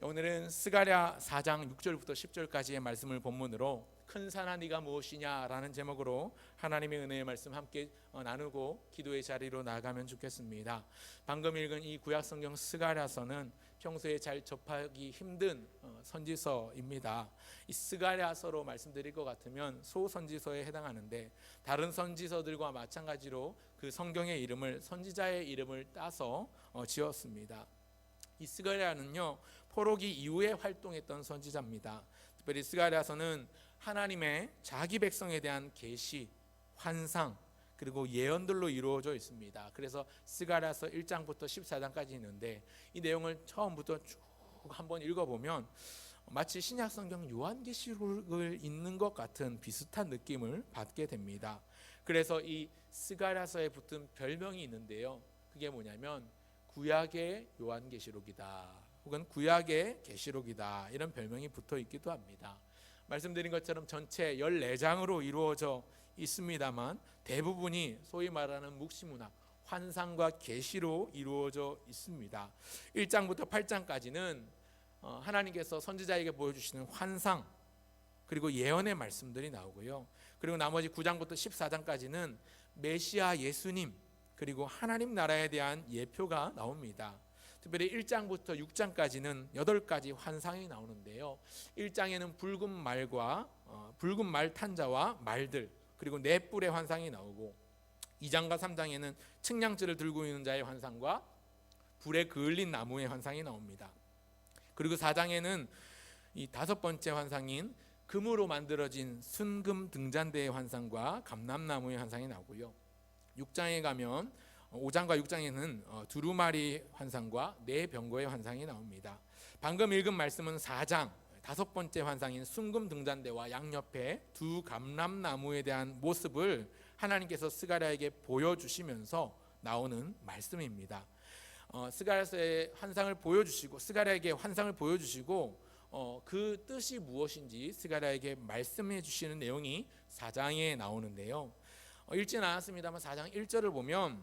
오늘은 스가랴 4장 6절부터 10절까지의 말씀을 본문으로 큰 산아 네가 무엇이냐라는 제목으로 하나님의 은혜의 말씀 함께 나누고 기도의 자리로 나아가면 좋겠습니다. 방금 읽은 이 구약성경 스가랴서는 평소에 잘 접하기 힘든 선지서입니다. 이 스가랴서로 말씀드릴 것 같으면 소선지서에 해당하는데, 다른 선지서들과 마찬가지로 그 성경의 이름을 선지자의 이름을 따서 지었습니다. 이 스가랴는요, 포로기 이후에 활동했던 선지자입니다. 특별히 스가랴서는 하나님의 자기 백성에 대한 계시, 환상, 그리고 예언들로 이루어져 있습니다. 그래서 스가랴서 1장부터 14장까지 있는데, 이 내용을 처음부터 쭉 한번 읽어보면 마치 신약성경 요한계시록을 읽는 것 같은 비슷한 느낌을 받게 됩니다. 그래서 이 스가랴서에 붙은 별명이 있는데요, 그게 뭐냐면 구약의 요한계시록이다, 혹은 구약의 계시록이다, 이런 별명이 붙어 있기도 합니다. 말씀드린 것처럼 전체 14장으로 이루어져 있습니다만 대부분이 소위 말하는 묵시문학, 환상과 계시로 이루어져 있습니다. 1장부터 8장까지는 하나님께서 선지자에게 보여주시는 환상 그리고 예언의 말씀들이 나오고요. 그리고 나머지 9장부터 14장까지는 메시아 예수님 그리고 하나님 나라에 대한 예표가 나옵니다. 특별히 1장부터 6장까지는 8가지 환상이 나오는데요, 1장에는 붉은 말 탄자와 말들, 그리고 네 뿔의 환상이 나오고, 2장과 3장에는 측량줄을 들고 있는 자의 환상과 불에 그을린 나무의 환상이 나옵니다. 그리고 4장에는 이 5번째 환상인 금으로 만들어진 순금 등잔대의 환상과 감람나무의 환상이 나오고요, 6장에 가면 5장과 6장에는 두루마리 환상과 네 병거의 환상이 나옵니다. 방금 읽은 말씀은 4장 5번째 환상인 순금 등잔대와 양옆에 두 감람나무에 대한 모습을 하나님께서 스가랴에게 보여주시면서 나오는 말씀입니다. 스가랴서의 환상을 보여주시고, 스가랴에게 환상을 보여주시고 그 뜻이 무엇인지 스가랴에게 말씀해 주시는 내용이 4장에 나오는데요, 읽지는 않았습니다만 4장 1절을 보면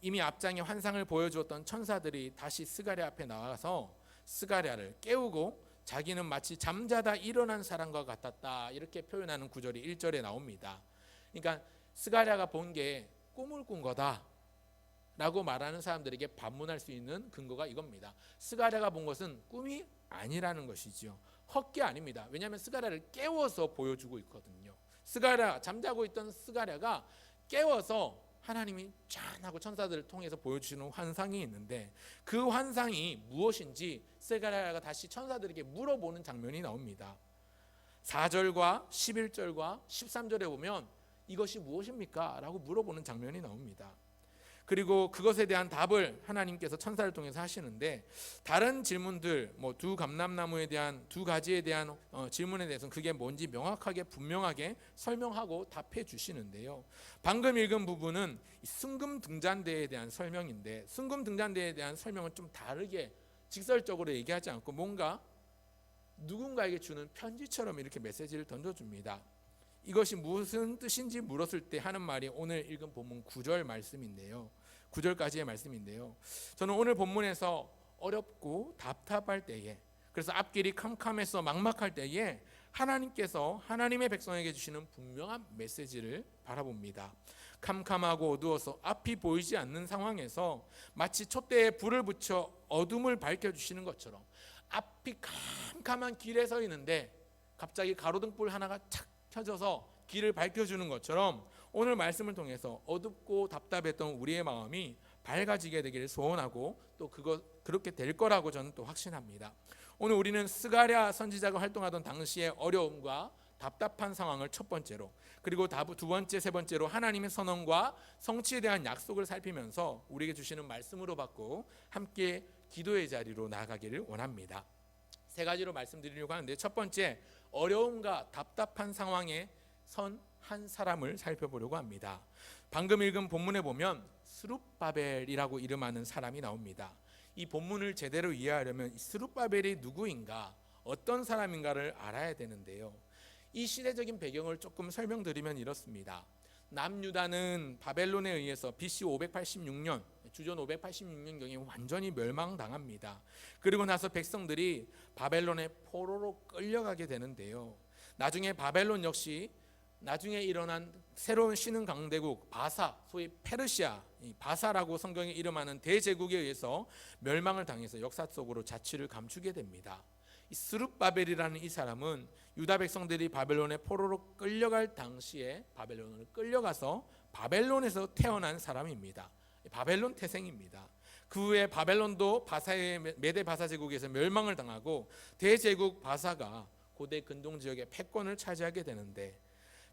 이미 앞장에 환상을 보여주었던 천사들이 다시 스가랴 앞에 나와서 스가랴를 깨우고 자기는 마치 잠자다 일어난 사람과 같았다, 이렇게 표현하는 구절이 1절에 나옵니다. 그러니까 스가랴가 본 게 꿈을 꾼 거다 라고 말하는 사람들에게 반문할 수 있는 근거가 이겁니다. 스가랴가 본 것은 꿈이 아니라는 것이죠. 헛게 아닙니다. 왜냐하면 스가랴를 깨워서 보여주고 있거든요. 스가랴, 잠자고 있던 스가랴가 깨워서 하나님이 짠 하고 천사들을 통해서 보여주시는 환상이 있는데, 그 환상이 무엇인지 스가랴가 다시 천사들에게 물어보는 장면이 나옵니다. 4절과 11절과 13절에 보면 이것이 무엇입니까? 라고 물어보는 장면이 나옵니다. 그리고 그것에 대한 답을 하나님께서 천사를 통해서 하시는데, 다른 질문들, 두 감람나무에 대한 두 가지에 대한 질문에 대해서는 그게 뭔지 명확하게 분명하게 설명하고 답해 주시는데요, 방금 읽은 부분은 순금 등잔대에 대한 설명인데, 순금 등잔대에 대한 설명은 좀 다르게 직설적으로 얘기하지 않고 뭔가 누군가에게 주는 편지처럼 이렇게 메시지를 던져줍니다. 이것이 무슨 뜻인지 물었을 때 하는 말이 오늘 읽은 본문 9절 말씀인데요, 9절까지의 말씀인데요, 저는 오늘 본문에서 어렵고 답답할 때에, 그래서 앞길이 캄캄해서 막막할 때에 하나님께서 하나님의 백성에게 주시는 분명한 메시지를 바라봅니다. 캄캄하고 어두워서 앞이 보이지 않는 상황에서 마치 촛대에 불을 붙여 어둠을 밝혀주시는 것처럼, 앞이 캄캄한 길에 서 있는데 갑자기 가로등불 하나가 착 켜져서 길을 밝혀주는 것처럼 오늘 말씀을 통해서 어둡고 답답했던 우리의 마음이 밝아지게 되기를 소원하고, 또 그렇게 될 거라고 저는 또 확신합니다. 오늘 우리는 스가랴 선지자가 활동하던 당시의 어려움과 답답한 상황을 첫 번째로, 그리고 두 번째, 세 번째로 하나님의 선언과 성취에 대한 약속을 살피면서 우리에게 주시는 말씀으로 받고 함께 기도의 자리로 나아가기를 원합니다. 세 가지로 말씀드리려고 하는데, 첫 번째, 어려움과 답답한 상황에 선 한 사람을 살펴보려고 합니다. 방금 읽은 본문에 보면 스룹바벨이라고 이름하는 사람이 나옵니다. 이 본문을 제대로 이해하려면 스룹바벨이 누구인가, 어떤 사람인가를 알아야 되는데요, 이 시대적인 배경을 조금 설명드리면 이렇습니다. 남유다는 바벨론에 의해서 BC 586년 주전 586년경에 완전히 멸망당합니다. 그리고 나서 백성들이 바벨론의 포로로 끌려가게 되는데요. 나중에 바벨론 역시 나중에 일어난 새로운 신흥 강대국 바사, 소위 페르시아, 바사라고 성경에 이름하는 대제국에 의해서 멸망을 당해서 역사 속으로 자취를 감추게 됩니다. 이 스룹바벨이라는 이 사람은 유다 백성들이 바벨론의 포로로 끌려갈 당시에 바벨론을 끌려가서 바벨론에서 태어난 사람입니다. 바벨론 태생입니다. 그 후에 바벨론도 바사의 메데 바사 제국에서 멸망을 당하고 대제국 바사가 고대 근동 지역의 패권을 차지하게 되는데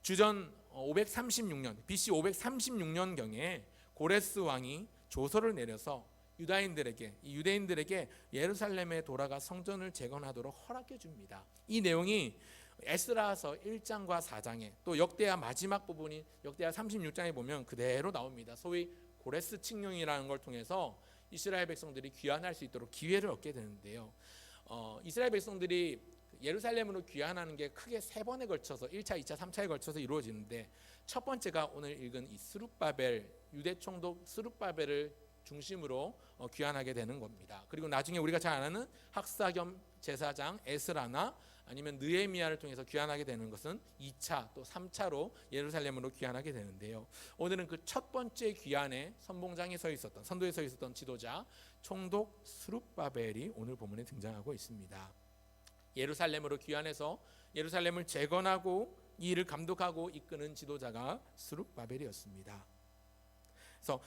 주전 536년 BC 536년경에 고레스 왕이 조서를 내려서 유대인들에게 예루살렘에 돌아가 성전을 재건하도록 허락해 줍니다. 이 내용이 에스라서 1장과 4장에 또 역대하 마지막 부분인 역대하 36장에 보면 그대로 나옵니다. 소위 고레스 칙령이라는 걸 통해서 이스라엘 백성들이 귀환할 수 있도록 기회를 얻게 되는데요. 이스라엘 백성들이 예루살렘으로 귀환하는 게 크게 3번에 걸쳐서 1차, 2차, 3차에 걸쳐서 이루어지는데 첫 번째가 오늘 읽은 이 스룹바벨, 유대 총독 스룹바벨을 중심으로 귀환하게 되는 겁니다. 그리고 나중에 우리가 잘 아는 학사 겸 제사장 에스라나 아니면 느헤미야를 통해서 귀환하게 되는 것은 2차 또 3차로 예루살렘으로 귀환하게 되는데요. 오늘은 그 첫 번째 귀환의 선봉장에 서 있었던 선도에 서 있었던 지도자 총독 스룹바벨이 오늘 본문에 등장하고 있습니다. 예루살렘으로 귀환해서 예루살렘을 재건하고 이 일을 감독하고 이끄는 지도자가 스룹바벨이었습니다. 그래서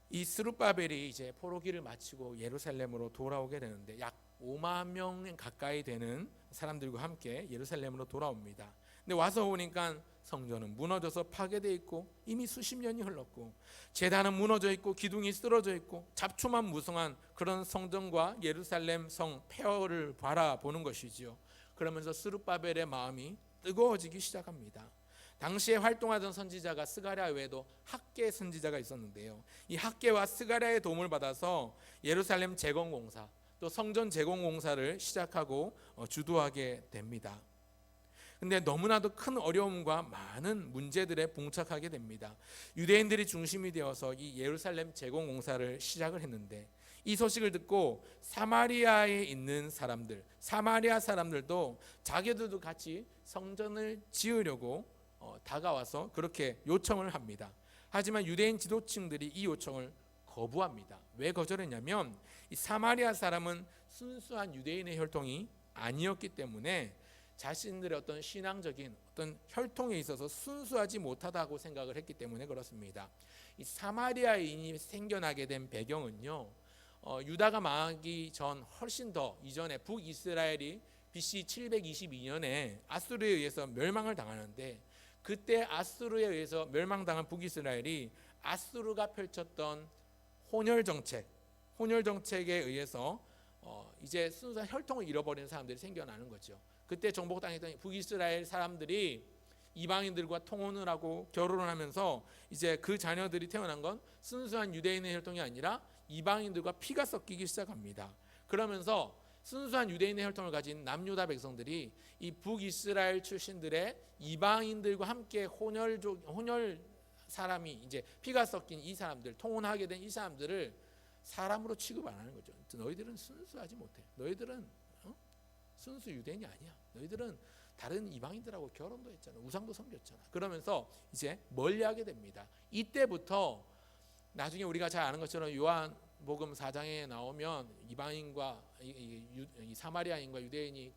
이 스룹바벨이 이제 포로기를 마치고 예루살렘으로 돌아오게 되는데 약 5만 명 가까이 되는 사람들과 함께 예루살렘으로 돌아옵니다. 근데 와서 보니까 성전은 무너져서 파괴되어 있고 이미 수십 년이 흘렀고 제단은 무너져 있고 기둥이 쓰러져 있고 잡초만 무성한 그런 성전과 예루살렘 성 폐허를 바라보는 것이지요. 그러면서 스룹바벨의 마음이 뜨거워지기 시작합니다. 당시에 활동하던 선지자가 스가랴 외에도 학계 선지자가 있었는데요. 이 학계와 스가랴의 도움을 받아서 예루살렘 재건공사 또 성전 재건공사를 시작하고 주도하게 됩니다. 근데 너무나도 큰 어려움과 많은 문제들에 봉착하게 됩니다. 유대인들이 중심이 되어서 이 예루살렘 재건공사를 시작을 했는데 이 소식을 듣고 사마리아에 있는 사람들, 사마리아 사람들도 자기들도 같이 성전을 지으려고 다가와서 그렇게 요청을 합니다. 하지만 유대인 지도층들이 이 요청을 거부합니다. 왜 거절했냐면 이 사마리아 사람은 순수한 유대인의 혈통이 아니었기 때문에 자신들의 어떤 신앙적인 어떤 혈통에 있어서 순수하지 못하다고 생각을 했기 때문에 그렇습니다. 이 사마리아인이 생겨나게 된 배경은요, 유다가 망하기 전 훨씬 더 이전에 북이스라엘이 BC 722년에 아수르에 의해서 멸망을 당하는데 그때 아수르에 의해서 멸망당한 북이스라엘이 아수르가 펼쳤던 혼혈 정책에 의해서 이제 순수한 혈통을 잃어버리는 사람들이 생겨나는 거죠. 그때 정복당했던 북이스라엘 사람들이 이방인들과 통혼을 하고 결혼을 하면서 이제 그 자녀들이 태어난 건 순수한 유대인의 혈통이 아니라 이방인들과 피가 섞이기 시작합니다. 그러면서 순수한 유대인의 혈통을 가진 남유다 백성들이 이 북이스라엘 출신들의 이방인들과 함께 혼혈 사람이 이제 피가 섞인 이 사람들, 통혼하게 된 이 사람들을 사람으로 취급 안 하는 거죠. 너희들은 순수하지 못해. 너희들은 순수 유대인이 아니야. 너희들은 다른 이방인들하고 결혼도 했잖아. 우상도 섬겼잖아. 그러면서 이제 멀리하게 됩니다. 이때부터 나중에 우리가 잘 아는 것처럼 요한복음 4장에 나오면 이방인과 이 사마리아인과 유대인이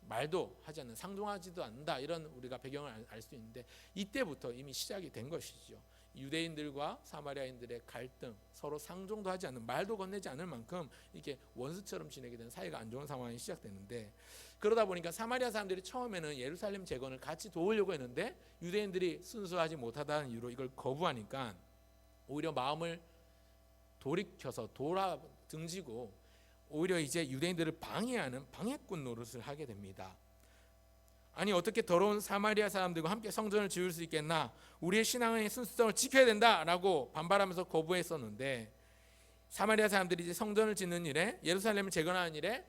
말도 하지 않는, 상종하지도 않는다, 이런 우리가 배경을 알 수 있는데 이때부터 이미 시작이 된 것이죠. 유대인들과 사마리아인들의 갈등, 서로 상종도 하지 않는, 말도 건네지 않을 만큼 이렇게 원수처럼 지내게 되는 사이가 안 좋은 상황이 시작되는데, 그러다 보니까 사마리아 사람들이 처음에는 예루살렘 재건을 같이 도우려고 했는데 유대인들이 순수하지 못하다는 이유로 이걸 거부하니까 오히려 마음을 돌이켜서 등지고 오히려 이제 유대인들을 방해하는 방해꾼 노릇을 하게 됩니다. 아니, 어떻게 더러운 사마리아 사람들과 함께 성전을 지을 수 있겠나? 우리의 신앙의 순수성을 지켜야 된다라고 반발하면서 거부했었는데, 사마리아 사람들이 이제 성전을 짓는 일에, 예루살렘을 재건하는 일에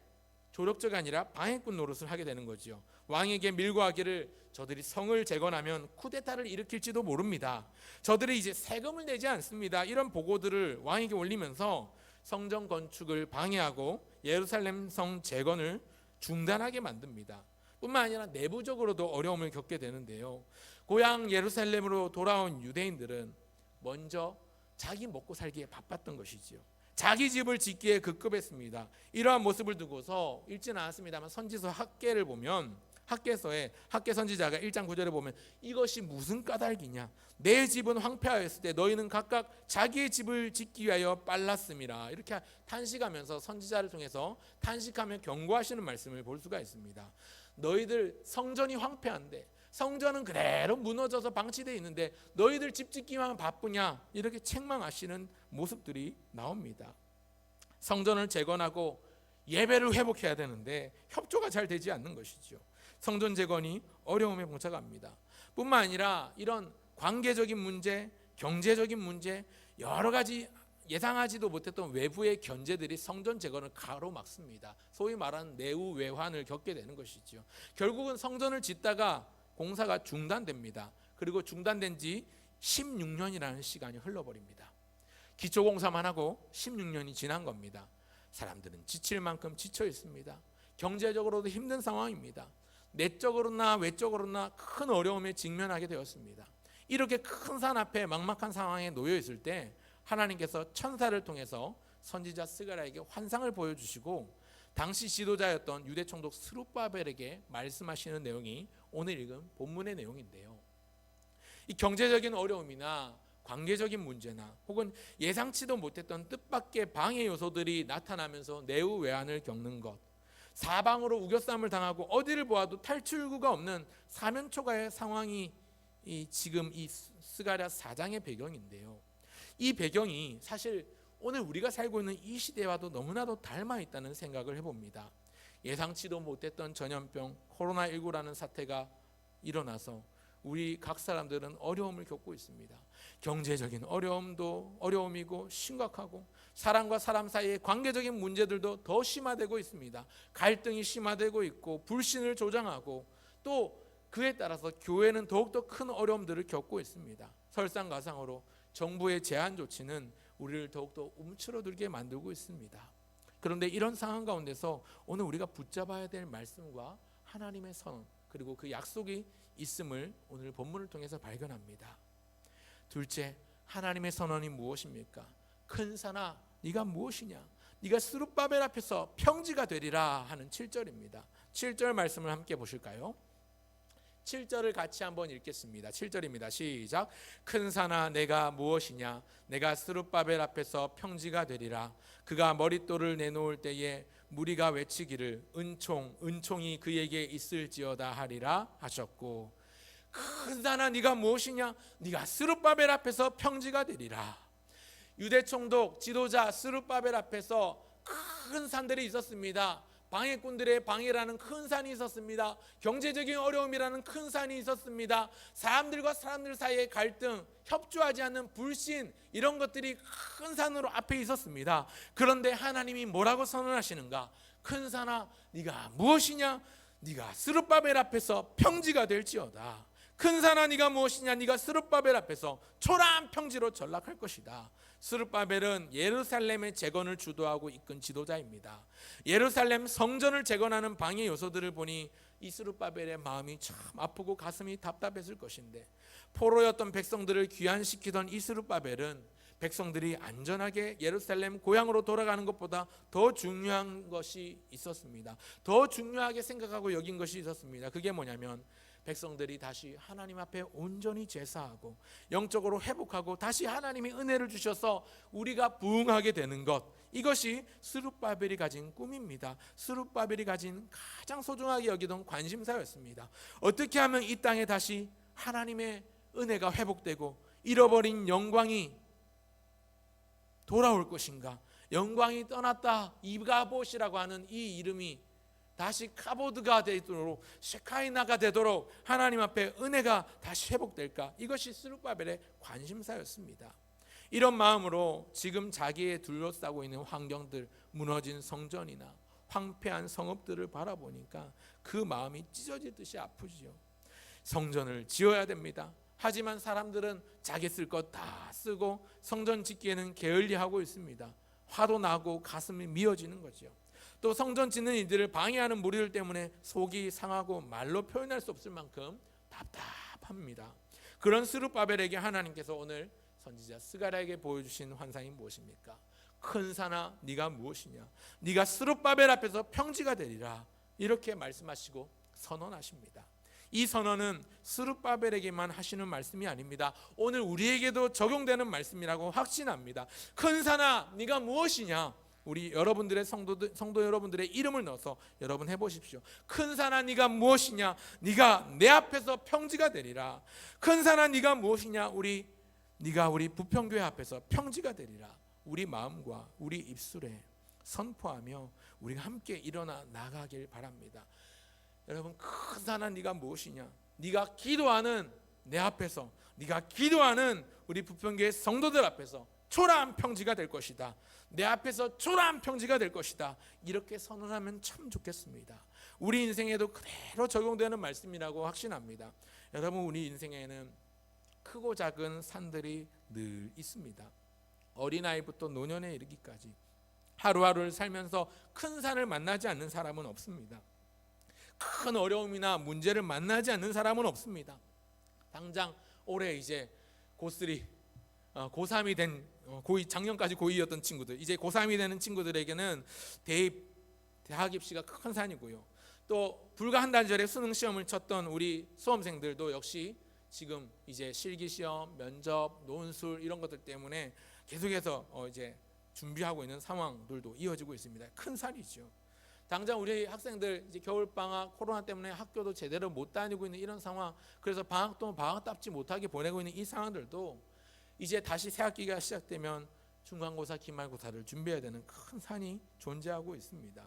조력자가 아니라 방해꾼 노릇을 하게 되는 거지요. 왕에게 밀고하기를 저들이 성을 재건하면 쿠데타를 일으킬지도 모릅니다. 저들이 이제 세금을 내지 않습니다. 이런 보고들을 왕에게 올리면서 성전 건축을 방해하고 예루살렘 성 재건을 중단하게 만듭니다. 뿐만 아니라 내부적으로도 어려움을 겪게 되는데요. 고향 예루살렘으로 돌아온 유대인들은 먼저 자기 먹고 살기에 바빴던 것이지요. 자기 집을 짓기에 급급했습니다. 이러한 모습을 두고서 읽지는 않았습니다만 선지서 학개를 보면 학개서에 학개 선지자가 1장 9절에 보면 이것이 무슨 까닭이냐, 내 집은 황폐하였을 때 너희는 각각 자기의 집을 짓기 위하여 빨랐음이라, 이렇게 탄식하면서 선지자를 통해서 탄식하며 경고하시는 말씀을 볼 수가 있습니다. 너희들 성전이 황폐한데, 성전은 그대로 무너져서 방치되어 있는데 너희들 집 짓기만 바쁘냐, 이렇게 책망하시는 모습들이 나옵니다. 성전을 재건하고 예배를 회복해야 되는데 협조가 잘 되지 않는 것이죠. 성전 재건이 어려움에 봉착합니다. 뿐만 아니라 이런 관계적인 문제, 경제적인 문제, 여러 가지 예상하지도 못했던 외부의 견제들이 성전 재건을 가로막습니다. 소위 말하는 내후외환을 겪게 되는 것이죠. 결국은 성전을 짓다가 공사가 중단됩니다. 그리고 중단된 지 16년이라는 시간이 흘러버립니다. 기초공사만 하고 16년이 지난 겁니다. 사람들은 지칠 만큼 지쳐 있습니다. 경제적으로도 힘든 상황입니다. 내적으로나 외적으로나 큰 어려움에 직면하게 되었습니다. 이렇게 큰 산 앞에 막막한 상황에 놓여 있을 때 하나님께서 천사를 통해서 선지자 스가랴에게 환상을 보여주시고 당시 지도자였던 유대 총독 스룹바벨에게 말씀하시는 내용이 오늘 읽은 본문의 내용인데요. 이 경제적인 어려움이나 관계적인 문제나 혹은 예상치도 못했던 뜻밖의 방해 요소들이 나타나면서 내후외환을 겪는 것, 사방으로 우겨쌈을 당하고 어디를 보아도 탈출구가 없는 사면초가의 상황이 지금 이 스가랴 4장의 배경인데요. 이 배경이 사실 오늘 우리가 살고 있는 이 시대와도 너무나도 닮아 있다는 생각을 해봅니다. 예상치도 못했던 전염병 코로나19라는 사태가 일어나서 우리 각 사람들은 어려움을 겪고 있습니다. 경제적인 어려움도 어려움이고 심각하고 사람과 사람 사이의 관계적인 문제들도 더 심화되고 있습니다. 갈등이 심화되고 있고 불신을 조장하고 또 그에 따라서 교회는 더욱더 큰 어려움들을 겪고 있습니다. 설상가상으로 정부의 제한 조치는 우리를 더욱더 움츠러들게 만들고 있습니다. 그런데 이런 상황 가운데서 오늘 우리가 붙잡아야 될 말씀과 하나님의 선 그리고 그 약속이 있음을 오늘 본문을 통해서 발견합니다. 둘째, 하나님의 선언이 무엇입니까? 큰 산아 네가 무엇이냐, 네가 스룹바벨 앞에서 평지가 되리라 하는 7절입니다. 7절 말씀을 함께 보실까요? 7절을 같이 한번 읽겠습니다. 7절입니다. 시작. 큰 산아 내가 무엇이냐, 내가 스룹바벨 앞에서 평지가 되리라. 그가 머릿돌을 내놓을 때에 무리가 외치기를 은총이 그에게 있을지어다 하리라 하셨고, 큰 산아 네가 무엇이냐, 네가 스룹바벨 앞에서 평지가 되리라. 유대 총독 지도자 스룹바벨 앞에서 큰 산들이 있었습니다. 방해꾼들의 방해라는 큰 산이 있었습니다. 경제적인 어려움이라는 큰 산이 있었습니다. 사람들과 사람들 사이의 갈등, 협조하지 않는 불신, 이런 것들이 큰 산으로 앞에 있었습니다. 그런데 하나님이 뭐라고 선언하시는가? 큰 산아 네가 무엇이냐, 네가 스룹바벨 앞에서 평지가 될지어다. 큰 산아 네가 무엇이냐, 네가 스룹바벨 앞에서 초라한 평지로 전락할 것이다. 스룹바벨은 예루살렘의 재건을 주도하고 이끈 지도자입니다. 예루살렘 성전을 재건하는 방해 요소들을 보니 이 스룹바벨의 마음이 참 아프고 가슴이 답답했을 것인데, 포로였던 백성들을 귀환시키던 이 스룹바벨은 백성들이 안전하게 예루살렘 고향으로 돌아가는 것보다 더 중요한 것이 있었습니다. 더 중요하게 생각하고 여긴 것이 있었습니다. 그게 뭐냐면 백성들이 다시 하나님 앞에 온전히 제사하고 영적으로 회복하고 다시 하나님이 은혜를 주셔서 우리가 부흥하게 되는 것, 이것이 스룹바벨이 가진 꿈입니다. 스룹바벨이 가진 가장 소중하게 여기던 관심사였습니다. 어떻게 하면 이 땅에 다시 하나님의 은혜가 회복되고 잃어버린 영광이 돌아올 것인가? 영광이 떠났다, 이가봇이라고 하는 이 이름이 다시 카보드가 되도록, 셰카이나가 되도록 하나님 앞에 은혜가 다시 회복될까? 이것이 스룹바벨의 관심사였습니다. 이런 마음으로 지금 자기의 둘러싸고 있는 환경들, 무너진 성전이나 황폐한 성읍들을 바라보니까 그 마음이 찢어지듯이 아프지요. 성전을 지어야 됩니다. 하지만 사람들은 자기 쓸 것 다 쓰고 성전 짓기에는 게을리하고 있습니다. 화도 나고 가슴이 미어지는 거죠. 또 성전 짓는 이들을 방해하는 무리들 때문에 속이 상하고 말로 표현할 수 없을 만큼 답답합니다. 그런 스룹바벨에게 하나님께서 오늘 선지자 스가랴에게 보여주신 환상이 무엇입니까? 큰 산아 네가 무엇이냐, 네가 스룹바벨 앞에서 평지가 되리라, 이렇게 말씀하시고 선언하십니다. 이 선언은 스룹바벨에게만 하시는 말씀이 아닙니다. 오늘 우리에게도 적용되는 말씀이라고 확신합니다. 큰 산아 네가 무엇이냐, 우리 여러분들의 성도 여러분들의 이름을 넣어서 여러분 해보십시오. 큰 산아 네가 무엇이냐, 네가 내 앞에서 평지가 되리라. 큰 산아 네가 무엇이냐, 네가 우리 부평교회 앞에서 평지가 되리라. 우리 마음과 우리 입술에 선포하며 우리가 함께 일어나 나가길 바랍니다. 여러분, 큰 산아 네가 무엇이냐, 네가 기도하는 내 앞에서, 네가 기도하는 우리 부평교회 성도들 앞에서 초라한 평지가 될 것이다. 내 앞에서 초라한 평지가 될 것이다. 이렇게 선언하면 참 좋겠습니다. 우리 인생에도 그대로 적용되는 말씀이라고 확신합니다. 여러분, 우리 인생에는 크고 작은 산들이 늘 있습니다. 어린아이부터 노년에 이르기까지 하루하루를 살면서 큰 산을 만나지 않는 사람은 없습니다. 큰 어려움이나 문제를 만나지 않는 사람은 없습니다. 당장 올해 이제 고3, 고3이 된 고2, 작년까지 고2였던 친구들, 이제 고3이 되는 친구들에게는 대학 입시가 큰 산이고요. 또 불과 한 달 전에 수능 시험을 쳤던 우리 수험생들도 역시 지금 이제 실기시험, 면접, 논술 이런 것들 때문에 계속해서 이제 준비하고 있는 상황들도 이어지고 있습니다. 큰 산이죠. 당장 우리 학생들 이제 겨울방학 코로나 때문에 학교도 제대로 못 다니고 있는 이런 상황, 그래서 방학도 방학답지 못하게 보내고 있는 이 상황들도 이제 다시 새학기가 시작되면 중간고사, 기말고사를 준비해야 되는 큰 산이 존재하고 있습니다.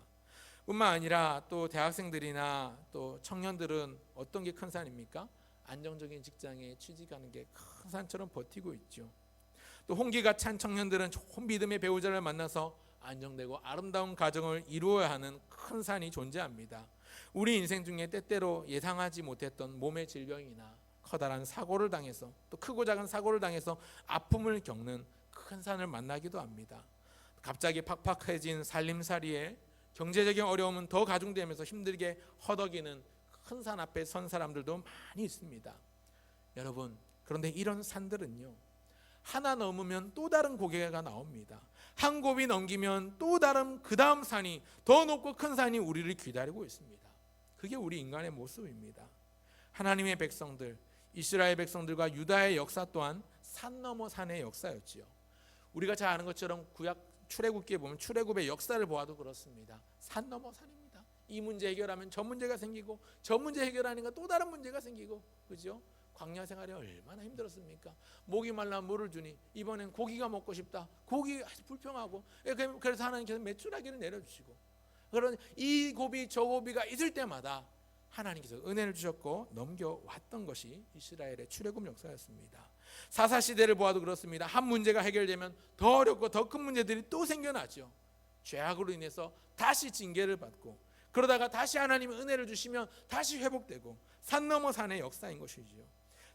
뿐만 아니라 또 대학생들이나 또 청년들은 어떤 게 큰 산입니까? 안정적인 직장에 취직하는 게 큰 산처럼 버티고 있죠. 또 홍기가 찬 청년들은 좋은 믿음의 배우자를 만나서 안정되고 아름다운 가정을 이루어야 하는 큰 산이 존재합니다. 우리 인생 중에 때때로 예상하지 못했던 몸의 질병이나 커다란 사고를 당해서, 또 크고 작은 사고를 당해서 아픔을 겪는 큰 산을 만나기도 합니다. 갑자기 팍팍해진 살림살이에 경제적인 어려움은 더 가중되면서 힘들게 허덕이는 큰 산 앞에 선 사람들도 많이 있습니다. 여러분, 그런데 이런 산들은요, 하나 넘으면 또 다른 고개가 나옵니다. 한 곱이 넘기면 또 다른 그 다음 산이, 더 높고 큰 산이 우리를 기다리고 있습니다. 그게 우리 인간의 모습입니다. 하나님의 백성들, 이스라엘 백성들과 유다의 역사 또한 산 넘어 산의 역사였지요. 우리가 잘 아는 것처럼 구약 출애굽기에 보면 출애굽의 역사를 보아도 그렇습니다. 산 넘어 산입니다. 이 문제 해결하면 저 문제가 생기고, 저 문제 해결하니까 또 다른 문제가 생기고, 그죠? 광야 생활이 얼마나 힘들었습니까? 목이 말라 물을 주니 이번엔 고기가 먹고 싶다. 고기 아주 불평하고, 그래서 하나님께서 메추라기를 내려주시고, 그런 이 고비 저 고비가 있을 때마다 하나님께서 은혜를 주셨고 넘겨왔던 것이 이스라엘의 출애굽 역사였습니다. 사사시대를 보아도 그렇습니다. 한 문제가 해결되면 더 어렵고 더 큰 문제들이 또 생겨나죠. 죄악으로 인해서 다시 징계를 받고, 그러다가 다시 하나님의 은혜를 주시면 다시 회복되고, 산 넘어 산의 역사인 것이지요.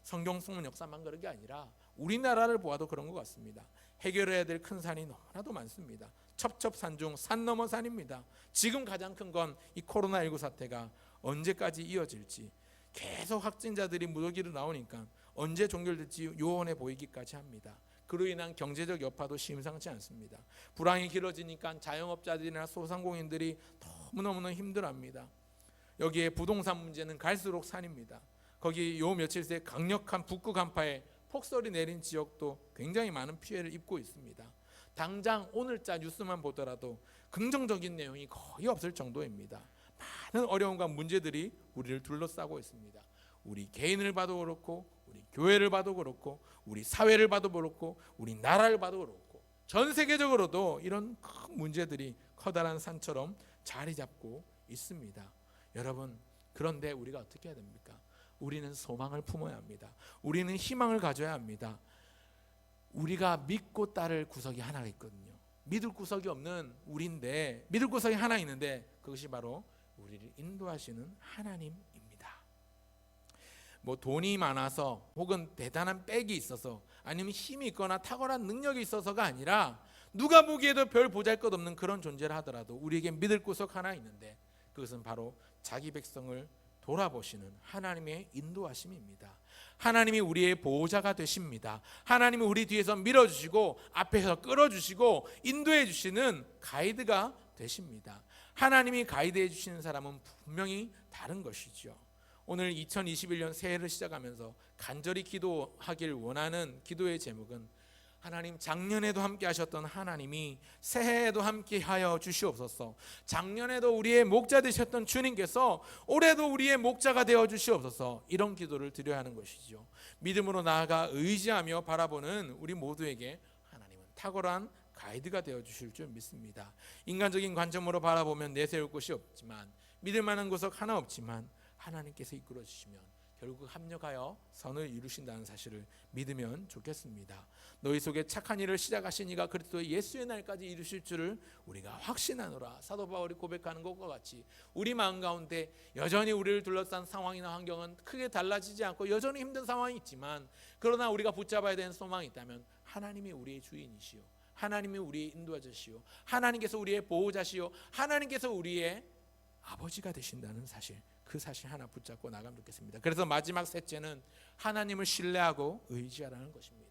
성경 속문 역사만 그런 게 아니라 우리나라를 보아도 그런 것 같습니다. 해결해야 될 큰 산이 너무나도 많습니다. 첩첩산 중 산 넘어 산입니다. 지금 가장 큰 건 이 코로나19 사태가 언제까지 이어질지, 계속 확진자들이 무더기로 나오니까 언제 종결될지 요원해 보이기까지 합니다. 그로 인한 경제적 여파도 심상치 않습니다. 불황이 길어지니까 자영업자들이나 소상공인들이 너무너무 힘들어합니다. 여기에 부동산 문제는 갈수록 산입니다. 거기 요 며칠 새 강력한 북극 한파에 폭설이 내린 지역도 굉장히 많은 피해를 입고 있습니다. 당장 오늘자 뉴스만 보더라도 긍정적인 내용이 거의 없을 정도입니다. 많은 어려움과 문제들이 우리를 둘러싸고 있습니다. 우리 개인을 봐도 그렇고, 우리 교회를 봐도 그렇고, 우리 사회를 봐도 그렇고, 우리 나라를 봐도 그렇고, 전 세계적으로도 이런 큰 문제들이 커다란 산처럼 자리 잡고 있습니다. 여러분, 그런데 우리가 어떻게 해야 됩니까? 우리는 소망을 품어야 합니다. 우리는 희망을 가져야 합니다. 우리가 믿고 따를 구석이 하나 있거든요. 믿을 구석이 없는 우리인데, 믿을 구석이 하나 있는데 그것이 바로 우리를 인도하시는 하나님입니다. 뭐 돈이 많아서 혹은 대단한 백이 있어서 아니면 힘이 있거나 탁월한 능력이 있어서가 아니라 누가 보기에도 별 보잘것없는 그런 존재를 하더라도 우리에게 믿을 구석 하나 있는데 그것은 바로 자기 백성을 돌아보시는 하나님의 인도하심입니다. 하나님이 우리의 보호자가 되십니다. 하나님이 우리 뒤에서 밀어주시고 앞에서 끌어주시고 인도해 주시는 가이드가 되십니다. 하나님이 가이드해 주시는 사람은 분명히 다른 것이죠. 오늘 2021년 새해를 시작하면서 간절히 기도하길 원하는 기도의 제목은 하나님, 작년에도 함께 하셨던 하나님이 새해에도 함께 하여 주시옵소서. 작년에도 우리의 목자 되셨던 주님께서 올해도 우리의 목자가 되어 주시옵소서. 이런 기도를 드려야 하는 것이죠. 믿음으로 나아가 의지하며 바라보는 우리 모두에게 하나님은 탁월한 가이드가 되어 주실 줄 믿습니다. 인간적인 관점으로 바라보면 내세울 곳이 없지만, 믿을 만한 구석 하나 없지만 하나님께서 이끌어 주시면 결국 합력하여 선을 이루신다는 사실을 믿으면 좋겠습니다. 너희 속에 착한 일을 시작하신 이가 그리스도 예수의 날까지 이루실 줄을 우리가 확신하노라. 사도 바울이 고백하는 것과 같이 우리 마음 가운데 여전히 우리를 둘러싼 상황이나 환경은 크게 달라지지 않고 여전히 힘든 상황이 있지만, 그러나 우리가 붙잡아야 되는 소망이 있다면 하나님이 우리의 주인이시오, 하나님이 우리의 인도자시오, 하나님께서 우리의 보호자시오, 하나님께서 우리의 아버지가 되신다는 사실, 그 사실 하나 붙잡고 나가면 좋겠습니다. 그래서 마지막 셋째는 하나님을 신뢰하고 의지하라는 것입니다.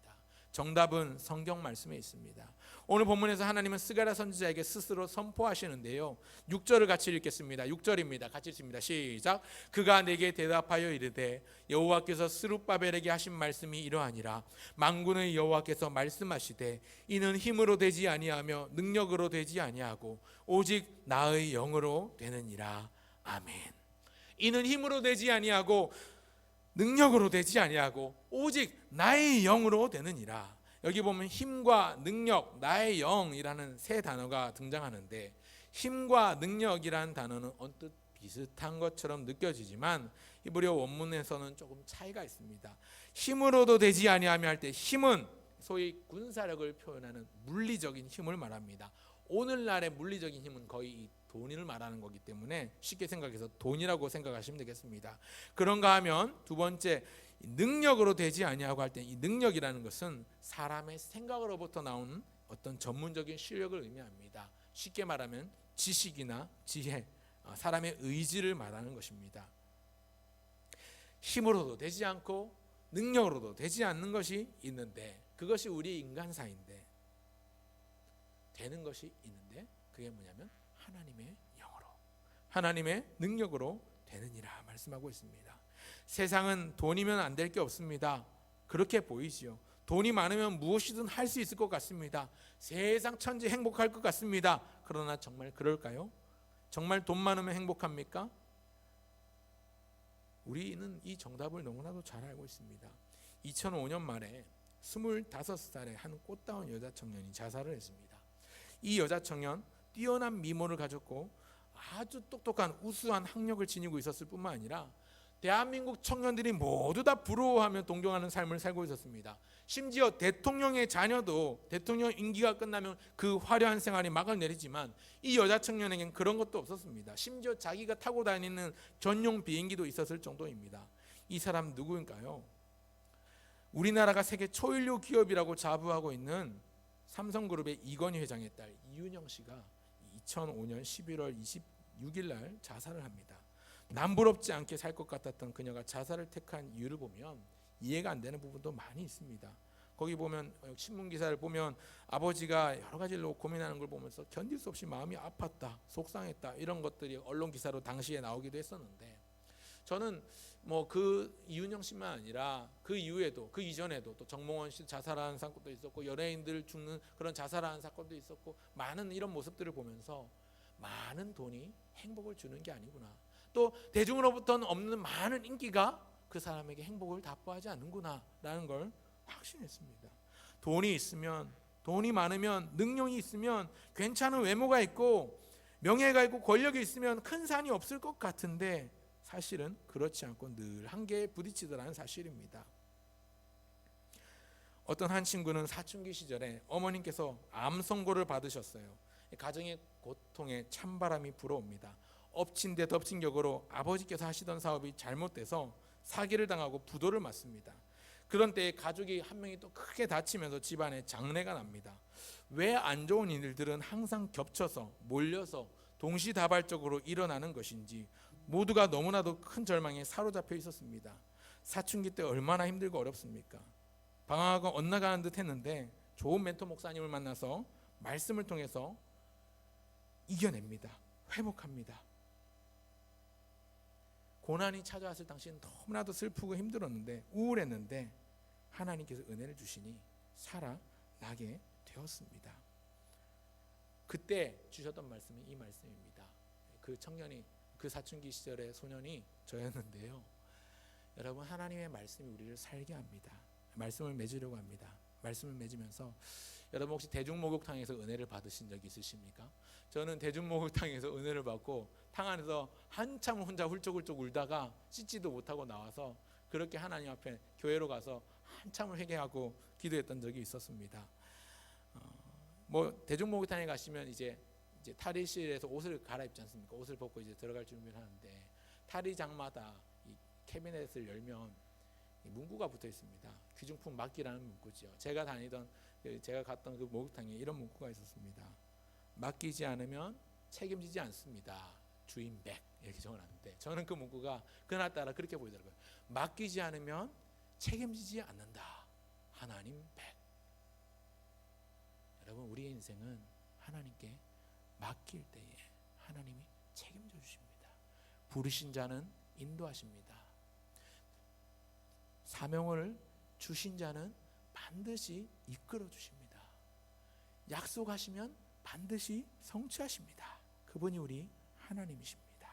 정답은 성경 말씀에 있습니다. 오늘 본문에서 하나님은 스가랴 선지자에게 스스로 선포하시는데요, 6절을 같이 읽겠습니다. 6절입니다. 같이 읽습니다. 시작. 그가 내게 대답하여 이르되 여호와께서 스룹바벨에게 하신 말씀이 이러하니라. 만군의 여호와께서 말씀하시되 이는 힘으로 되지 아니하며 능력으로 되지 아니하고 오직 나의 영으로 되느니라. 아멘. 이는 힘으로 되지 아니하고 능력으로 되지 아니하고 오직 나의 영으로 되느니라. 여기 보면 힘과 능력, 나의 영이라는 세 단어가 등장하는데, 힘과 능력이라는 단어는 언뜻 비슷한 것처럼 느껴지지만 히브리어 원문에서는 조금 차이가 있습니다. 힘으로도 되지 아니하며 할 때 힘은 소위 군사력을 표현하는 물리적인 힘을 말합니다. 오늘날의 물리적인 힘은 거의 돈을 말하는 거기 때문에 쉽게 생각해서 돈이라고 생각하시면 되겠습니다. 그런가 하면 두 번째, 능력으로 되지 아니하고 할 때 이 능력이라는 것은 사람의 생각으로부터 나오는 어떤 전문적인 실력을 의미합니다. 쉽게 말하면 지식이나 지혜, 사람의 의지를 말하는 것입니다. 힘으로도 되지 않고 능력으로도 되지 않는 것이 있는데, 그것이 우리 인간사인데, 되는 것이 있는데 그게 뭐냐면 하나님의 영으로, 하나님의 능력으로 되느니라 말씀하고 있습니다. 세상은 돈이면 안 될 게 없습니다. 그렇게 보이지요. 돈이 많으면 무엇이든 할 수 있을 것 같습니다. 세상 천지 행복할 것 같습니다. 그러나 정말 그럴까요? 정말 돈 많으면 행복합니까? 우리는 이 정답을 너무나도 잘 알고 있습니다. 2005년 말에 25살의 한 꽃다운 여자 청년이 자살을 했습니다. 이 여자 청년 뛰어난 미모를 가졌고 아주 똑똑한 우수한 학력을 지니고 있었을 뿐만 아니라 대한민국 청년들이 모두 다 부러워하며 동경하는 삶을 살고 있었습니다. 심지어 대통령의 자녀도 대통령 임기가 끝나면 그 화려한 생활이 막을 내리지만 이 여자 청년에겐 그런 것도 없었습니다. 심지어 자기가 타고 다니는 전용 비행기도 있었을 정도입니다. 이 사람 누구인가요? 우리나라가 세계 초일류 기업이라고 자부하고 있는 삼성그룹의 이건희 회장의 딸 이윤영 씨가 2005년 11월 26일 날 자살을 합니다. 남부럽지 않게 살 것 같았던 그녀가 자살을 택한 이유를 보면 이해가 안 되는 부분도 많이 있습니다. 거기 보면 신문 기사를 보면 아버지가 여러 가지로 고민하는 걸 보면서 견딜 수 없이 마음이 아팠다, 속상했다, 이런 것들이 언론 기사로 당시에 나오기도 했었는데, 저는 뭐 그 이윤영 씨만 아니라 그 이후에도, 그 이전에도 또 정몽원 씨 자살하는 사건도 있었고 연예인들 죽는 그런 자살하는 사건도 있었고, 많은 이런 모습들을 보면서 많은 돈이 행복을 주는 게 아니구나, 또 대중으로부터는 없는 많은 인기가 그 사람에게 행복을 답보하지 않는구나 라는 걸 확신했습니다. 돈이 있으면, 돈이 많으면, 능력이 있으면, 괜찮은 외모가 있고 명예가 있고 권력이 있으면 큰 산이 없을 것 같은데 사실은 그렇지 않고 늘 한계에 부딪히더라는 사실입니다. 어떤 한 친구는 사춘기 시절에 어머님께서 암 선고를 받으셨어요. 가정의 고통에 찬바람이 불어옵니다. 엎친 데 덮친 격으로 아버지께서 하시던 사업이 잘못돼서 사기를 당하고 부도를 맞습니다. 그런 때에 가족이 한 명이 또 크게 다치면서 집안에 장례가 납니다. 왜 안 좋은 일들은 항상 겹쳐서 몰려서 동시다발적으로 일어나는 것인지 모두가 너무나도 큰 절망에 사로잡혀 있었습니다. 사춘기 때 얼마나 힘들고 어렵습니까? 방황하고 엇나가는 듯 했는데 좋은 멘토 목사님을 만나서 말씀을 통해서 이겨냅니다. 회복합니다. 고난이 찾아왔을 당시는 너무나도 슬프고 힘들었는데 우울했는데 하나님께서 은혜를 주시니 살아나게 되었습니다. 그때 주셨던 말씀이 이 말씀입니다. 그 청년이, 그 사춘기 시절의 소년이 저였는데요. 여러분, 하나님의 말씀이 우리를 살게 합니다. 말씀을 맺으려고 합니다. 말씀을 맺으면서 여러분 혹시 대중목욕탕에서 은혜를 받으신 적이 있으십니까? 저는 대중목욕탕에서 은혜를 받고 탕 안에서 한참 혼자 훌쩍훌쩍 울다가 씻지도 못하고 나와서 그렇게 하나님 앞에 교회로 가서 한참을 회개하고 기도했던 적이 있었습니다. 대중목욕탕에 가시면 이제 탈의실에서 옷을 갈아입지 않습니까? 옷을 벗고 이제 들어갈 준비를 하는데 탈의장마다 이 캐비넷을 열면 문구가 붙어 있습니다. 귀중품 맡기라는 문구죠. 제가 갔던 그 목욕탕에 이런 문구가 있었습니다. 맡기지 않으면 책임지지 않습니다. 주인 백, 이렇게 적어놨는데 저는 그 문구가 그날따라 그렇게 보이더라고요. 맡기지 않으면 책임지지 않는다. 하나님 백. 여러분, 우리의 인생은 하나님께 맡길 때에 하나님이 책임져 주십니다. 부르신 자는 인도하십니다. 사명을 주신 자는 반드시 이끌어 주십니다. 약속하시면 반드시 성취하십니다. 그분이 우리 하나님이십니다.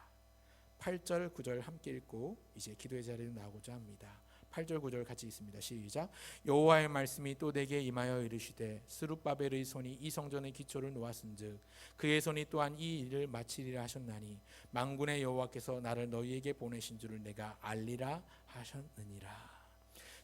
8절 9절 함께 읽고 이제 기도의 자리로 나오고자 합니다. 8절 9절 같이 읽습니다. 시작. 여호와의 말씀이 또 내게 임하여 이르시되 스룹바벨의 손이 이 성전의 기초를 놓았은즉 그의 손이 또한 이 일을 마치리라 하셨나니 만군의 여호와께서 나를 너희에게 보내신 줄을 내가 알리라 하셨느니라.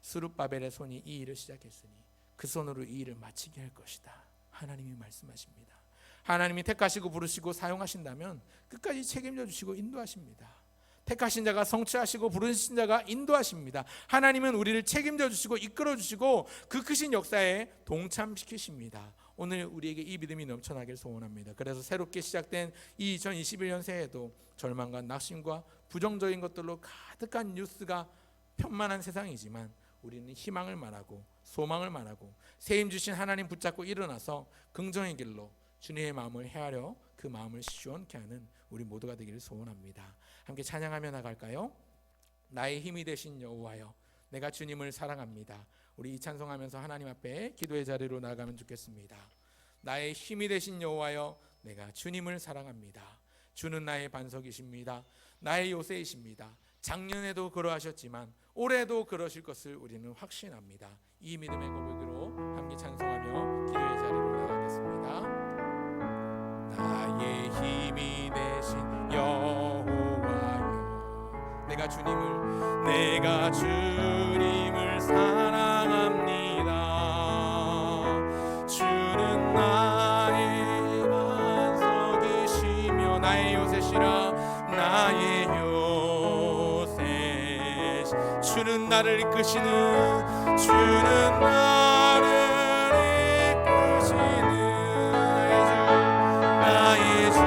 스룹바벨의 손이 이 일을 시작했으니 그 손으로 이 일을 마치게 할 것이다. 하나님이 말씀하십니다. 하나님이 택하시고 부르시고 사용하신다면 끝까지 책임져 주시고 인도하십니다. 택하신 자가 성취하시고 부르신 자가 인도하십니다. 하나님은 우리를 책임져 주시고 이끌어 주시고 그 크신 역사에 동참시키십니다. 오늘 우리에게 이 믿음이 넘쳐나길 소원합니다. 그래서 새롭게 시작된 이 2021년 새해에도 절망과 낙심과 부정적인 것들로 가득한 뉴스가 편만한 세상이지만 우리는 희망을 말하고 소망을 말하고 세임 주신 하나님 붙잡고 일어나서 긍정의 길로 주님의 마음을 헤아려 그 마음을 시원케 하는 우리 모두가 되기를 소원합니다. 함께 찬양하며 나갈까요? 나의 힘이 되신 여호와여, 내가 주님을 사랑합니다. 우리 이 찬송하면서 하나님 앞에 기도의 자리로 나가면 좋겠습니다. 나의 힘이 되신 여호와여, 내가 주님을 사랑합니다. 주는 나의 반석이십니다. 나의 요새이십니다. 작년에도 그러하셨지만 올해도 그러실 것을 우리는 확신합니다. 이 믿음의 고백으로 함께 찬송하며 기도의 자리로 나가겠습니다. 나의 힘이 되신 여호와여, 내가 주님을 사랑합니다. 주는 나의 반석이시며 나의 요새시라. 나의 요새, 주는 나를 이끄시는, 주는 나를 이끄시는 나의 주,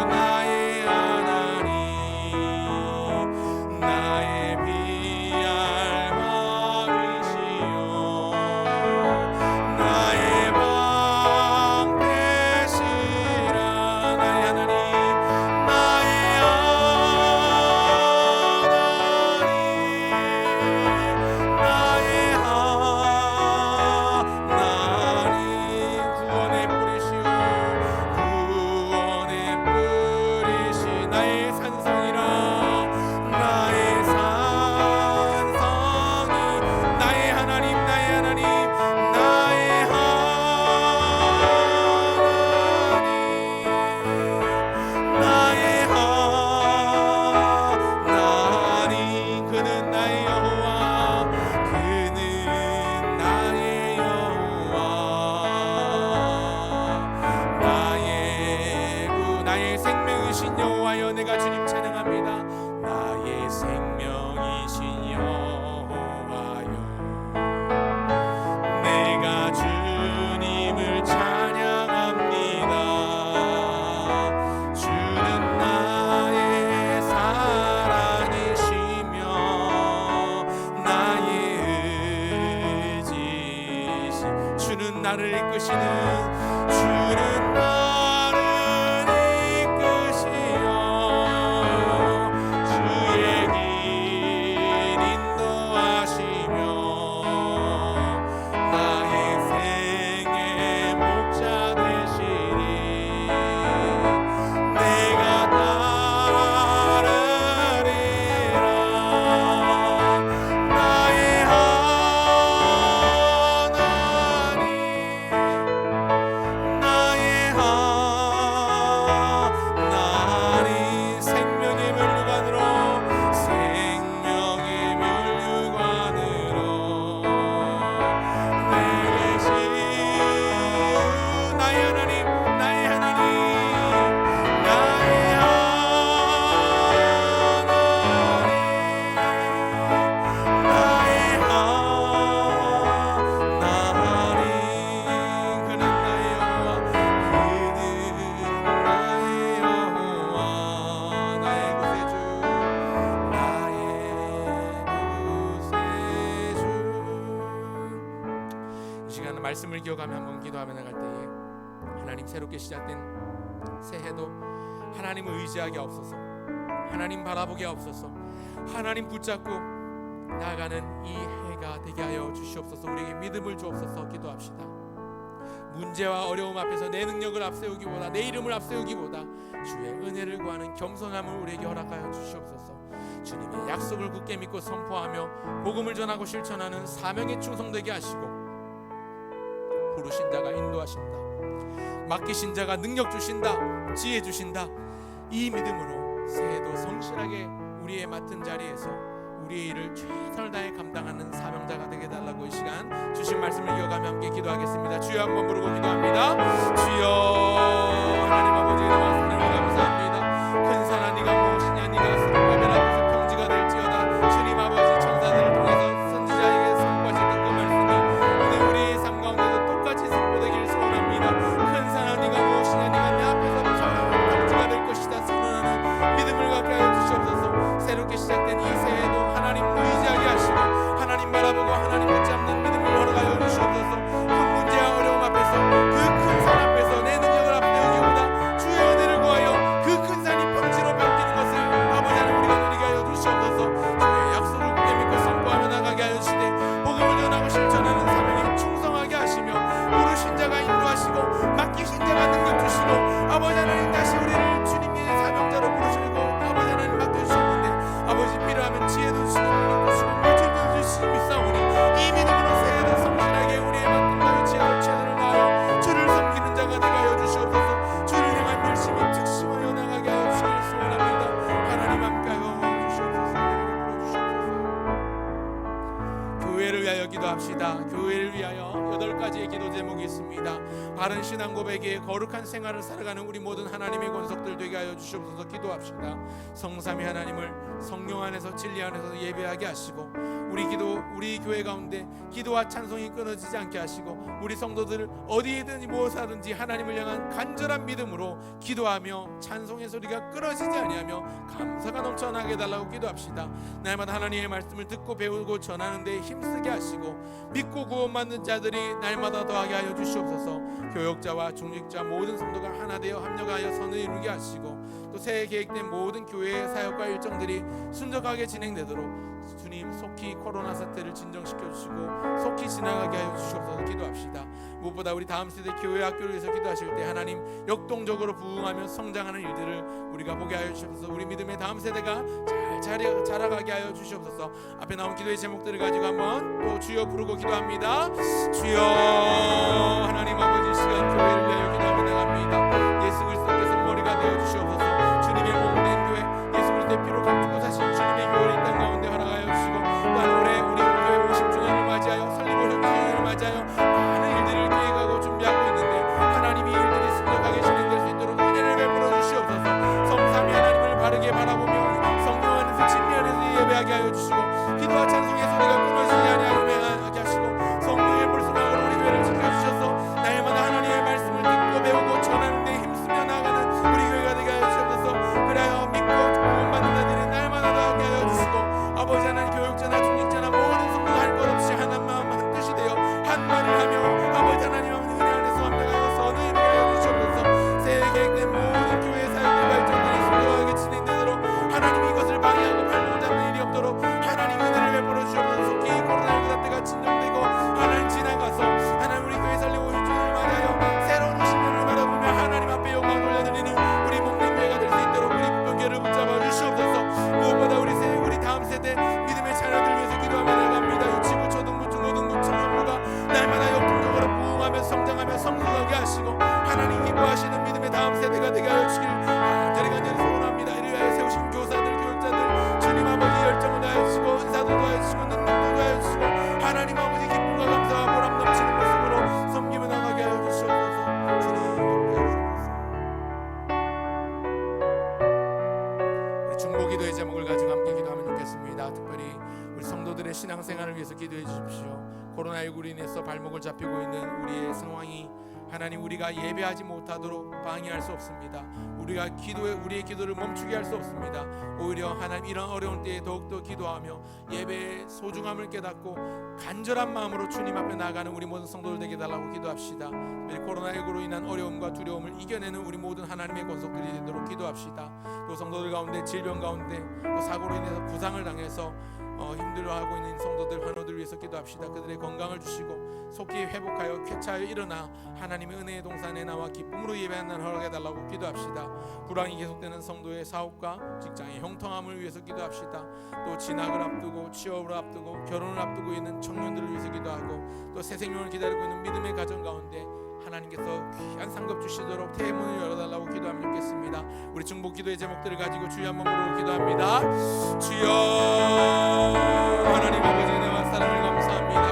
나의 하나님, 나의 비알망이시여, 나의 방 되시라. 나의 하나님, 나의 하나님, 나의 하나님. 나를 이끄시는 주는 나를 이끄시어 주의 길 인도하시며 나의 생의 목자 되시니 내가 따르리라 나의 하나님 생명의 면류관으로 내게 신 나의 하나님 나의 말씀을 기억하며 한번 기도하며 나갈 때에 하나님 새롭게 시작된 새해도 하나님을 의지하게 없어서 하나님 바라보게 없어서 하나님 붙잡고 나아가는 이 해가 되게 하여 주시옵소서. 우리에게 믿음을 주옵소서. 기도합시다. 문제와 어려움 앞에서 내 능력을 앞세우기보다 내 이름을 앞세우기보다 주의 은혜를 구하는 겸손함을 우리에게 허락하여 주시옵소서. 주님의 약속을 굳게 믿고 선포하며 복음을 전하고 실천하는 사명에 충성되게 하시고 부르신 자가 인도하신다, 맡기신 자가 능력 주신다, 지혜 주신다, 이 믿음으로 새해도 성실하게 우리의 맡은 자리에서 우리의 일을 최선을 다해 감당하는 사명자가 되게 달라고 이 시간 주신 말씀을 이어가며 함께 기도하겠습니다. 주여 한번 부르고 기도합니다. 주여 하나님 아버지 말씀을 감사합니다. 큰 산아 네가 무엇이냐, 네가 스룹바벨 앞에서 평지가 될지어다. 주님 아버지 천사들을 통해서 선지자에게 선포하셨던 그 말씀이 오늘 우리의 삶 가운데도 똑같이 선포되기를 소원합니다. 큰 산아 네가 무엇이냐, 네가 내 앞에서 평지가 될 것이다 선언하는 믿음을 갖게 하여 주시옵소서. 새롭게 시작된 이 새해도 하나님 의지하게 하시고 하나님 바라보고 하나님 붙잡는 믿음을 허락하여 주시옵소서. 큰 문제와 어려움 앞에서 그 큰 산 앞에서 내 능력을 앞세우기보다 주의 은혜를 구하여 그 큰 산이 평지로 바뀌는 것을 아버지 하나님 우리가 누리게 하여 주시옵소서. 주의 약속을 굳게 믿고 선포하며 나가게 하여 주시되 복음을 전하고 실천하는 사명에 충성하게 하시며 부르신 자가 인도하시고 맡기신 자가 능력 주시고 아버지 하나님 다시 우리를 주님의 사명자로 부르시고 아버지 하나님 맡겨주셨는데 아버지 필요하면 지혜도 주시고 능력도 주시고 물질도 주시고 믿사오니 이 믿음으로 새해도 성실하게 우리의 맡은 바의 지혜를 최선을 다하여 주를 섬기는 자가 되게 하여 주시옵소서. 주를 향한 열심히 특심하여 나가게 하여 주시길 소원합니다. 하나님 함께하여 주시옵소서. 불러주시옵소서. 교회를 위하여 기도합시다. 교회를 위하여 8가지의 기도 제목이 있습니다. 바른 신앙 고백에 거룩한 생활을 살아가는 우리 모든 하나님의 권속들 되게 하여 주시옵소서. 기도합시다. 성삼위 하나님을 성령 안에서 진리 안에서 예배하게 하시고 우리 교회 가운데 기도와 찬송이 끊어지지 않게 하시고 우리 성도들 어디에든 무엇하든지 하나님을 향한 간절한 믿음으로 기도하며 찬송의 소리가 끊어지지 아니하며 감사가 넘쳐나게 해달라고 기도합시다. 날마다 하나님의 말씀을 듣고 배우고 전하는 데 힘쓰게 하시고 믿고 구원받는 자들이 날마다 더하게 하여 주시옵소서. 교역자와 중직자 모든 성도가 하나 되어 합력하여 선을 이루게 하시고 또 새해 계획된 모든 교회의 사역과 일정들이 순적하게 진행되도록 주님 속히 코로나 사태를 진정시켜 주시고 속히 지나가게 하여 주시옵소서. 기도합시다. 무엇보다 우리 다음 세대 교회 학교를 위해서 기도하실 때 하나님 역동적으로 부흥하며 성장하는 일들을 우리가 보게 하여 주시옵소서. 우리 믿음의 다음 세대가 잘 자라가게 하여 주시옵소서. 앞에 나온 기도의 제목들을 가지고 한번 또 주여 부르고 기도합니다. 주여 하나님 아버지 시간 교회를 위하여 기도하며 나갑니다. 예수 그리스도께서 머리가 되어 주시옵소서. 주님의 몸된 교회 예수 그리스도의 피로 값주고 사신 주님의 교회를 이 땅 가운데 허락하여 주시고 또한 올해 우리 교회 50주년을 맞이하여 설립 50주년을 맞이하여 많은 일들을 계획하고 준비하고 있는데 하나님이 일들이 순적하게 진행될 수 있도록 은혜를 베풀어 주시옵소서. 성삼위 하나님을 바르게 바라보며 성령 안에서 진리 안에서 예배하게 하여 주시고 기도와 찬송의 소리가 끊어지지 아니하게 하시고 성령의 불순하고 우리 교회를 지켜주셔서 날마다 하나님의 말씀을 듣고 배우고 전하는 데 힘쓰며 나아가는 우리 교회가 되게 하여 주옵소서. 그래야 믿고 구원받는 자들이 날마다 더하게 하여 주시고 아버지 하나님 교육자나 중직자나 모든 성도가 할 것 없이 한 마음 한 뜻이 되어 한 말을 위해서 기도해 주십시오. 코로나19로 인해서 발목을 잡히고 있는 우리의 상황이 하나님, 우리가 예배하지 못하도록 방해할 수 없습니다. 우리의 기도를 멈추게 할 수 없습니다. 오히려 하나님, 이런 어려운 때에 더욱더 기도하며 예배의 소중함을 깨닫고 간절한 마음으로 주님 앞에 나아가는 우리 모든 성도들 되게 달라고 기도합시다. 코로나19로 인한 어려움과 두려움을 이겨내는 우리 모든 하나님의 권속들이 되도록 기도합시다. 또 성도들 가운데 질병 가운데 또 사고로 인해서 부상을 당해서 힘들어하고 있는 성도들, 환우들 위해서 기도합시다. 그들의 건강을 주시고 속히 회복하여 쾌차하여 일어나 하나님의 은혜의 동산에 나와 기쁨으로 예배하는 날 허락해달라고 기도합시다. 불황이 계속되는 성도의 사업과 직장의 형통함을 위해서 기도합시다. 또 진학을 앞두고 취업을 앞두고 결혼을 앞두고 있는 청년들을 위해서 기도하고 또 새 생명을 기다리고 있는 믿음의 가정 가운데 하나님께서 귀한 상급 주시도록 태문을 열어달라고 기도하면 좋겠습니다. 우리 중보 기도의 제목들을 가지고 주여 한번 부르고 기도합니다. 주여, 하나님 아버지 은혜와 사랑을 감사합니다.